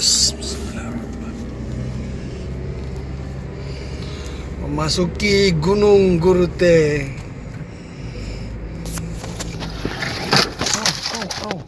guys. Bismillahirrahmanirrahim. Memasuki Gunung Gurute. Au.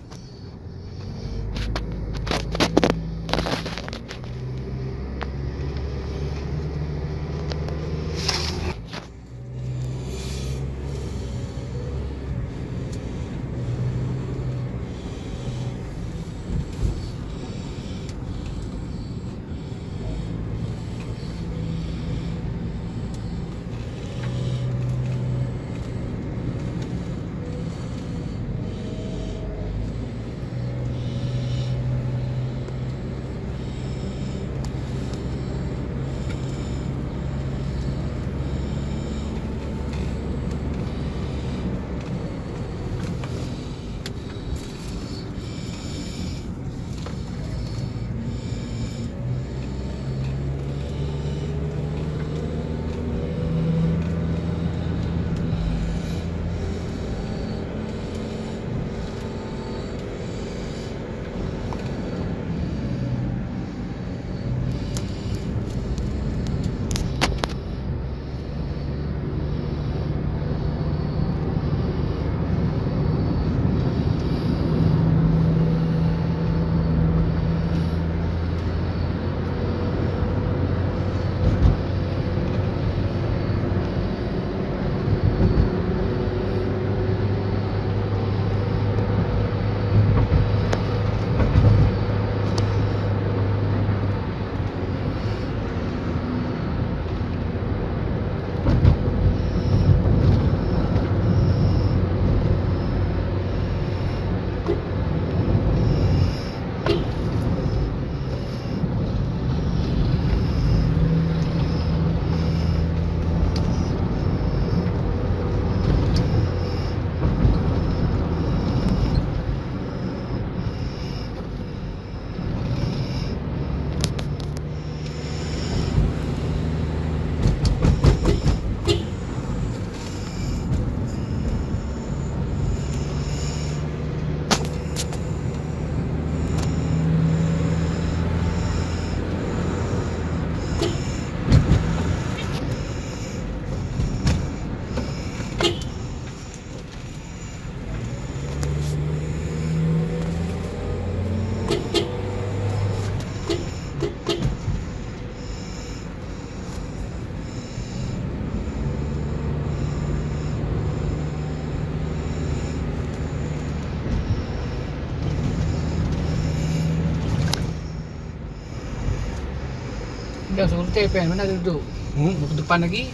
Dah suruh TPN mana dia duduk? Mau ke depan lagi.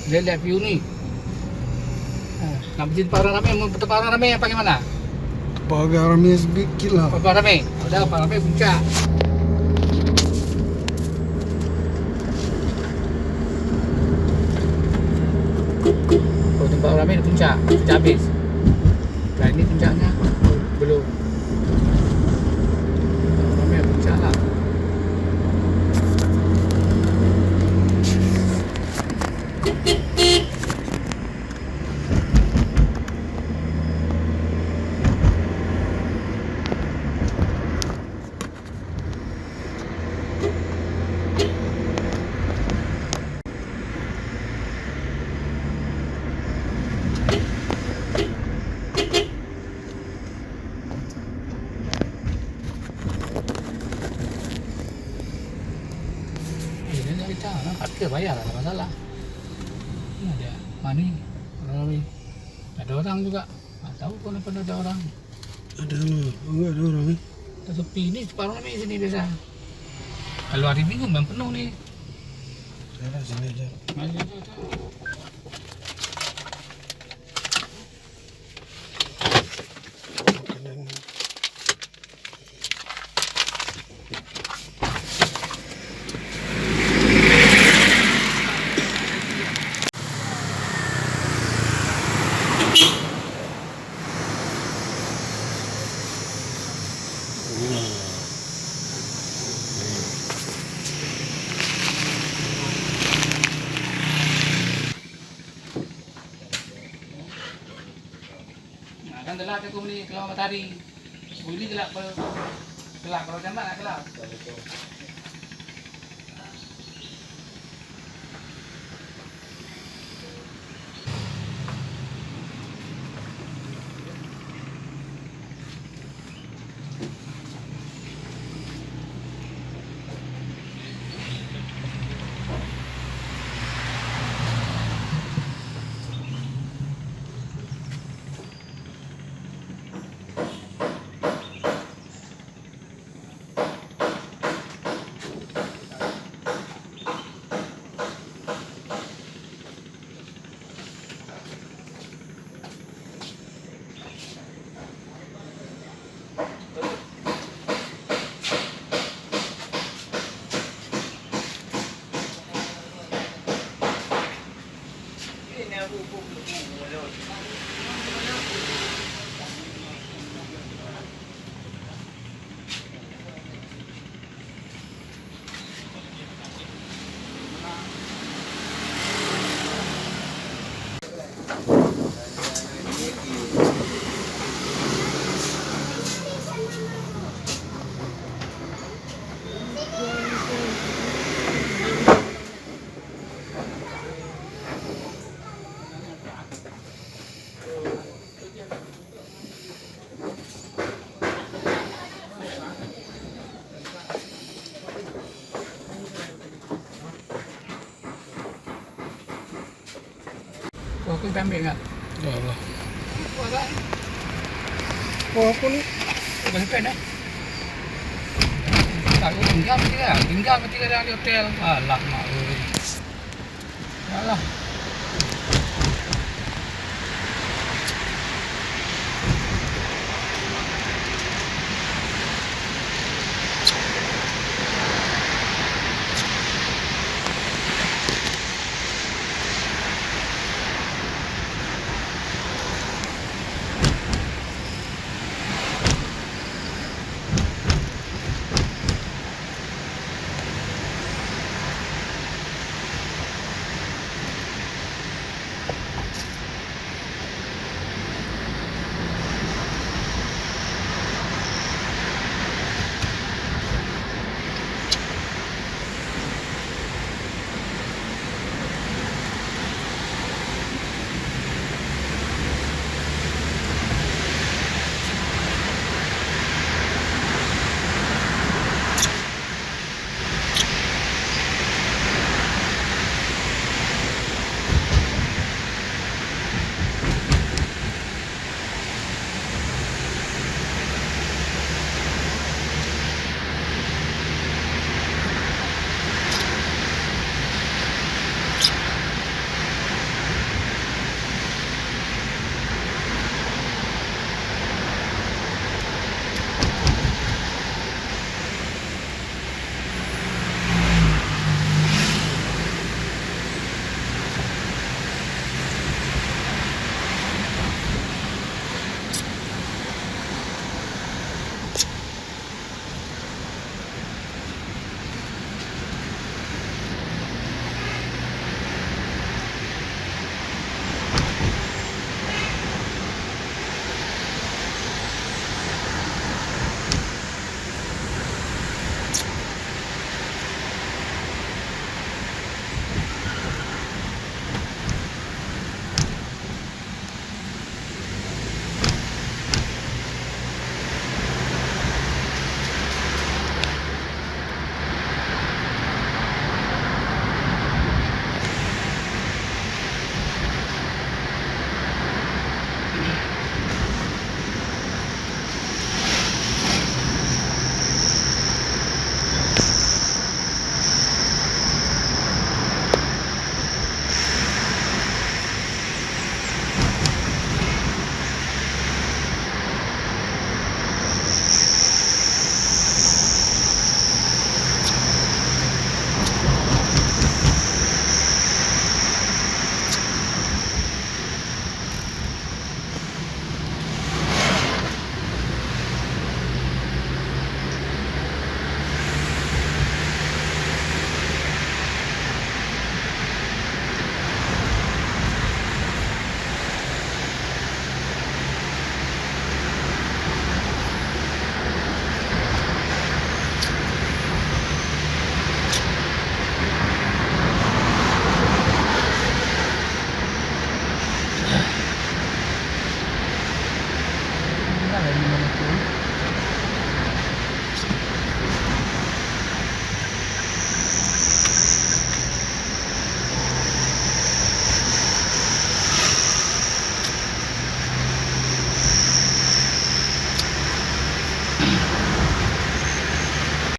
Dia lihat view ni. Nak pergi tempat orang ramai, mau tempat orang ramai yang pakai mana? Pagar ramai sedikit lah. Tempat ramai. Ada tempat ramai puncak. Oh, tempat orang ramai puncak. Puncak habis. Lain ni puncaknya belum. Tempat ramai puncak lah. Parkir bayar lah, tak masalah. Ini ada mana ni? Ada orang juga. Tak tahu kenapa ada orang. Ada lah, enggak ada orang ni. Tak sepi ni, separuh ni sini biasa. Kalau hari Minggu memang penuh ni. Saya sini aja. Mari aja. Kan gelap aku ni keluar matahari. Boleh gelap Kelak kalau jambak nak kelak. Kau aku ambil enggak? Dah lah. Kau agak. Oh, apa ni? Kau pen dah. Tak kau tinggal mesti kan? Tinggal mesti kan di hotel. Alah mak oi. Alah.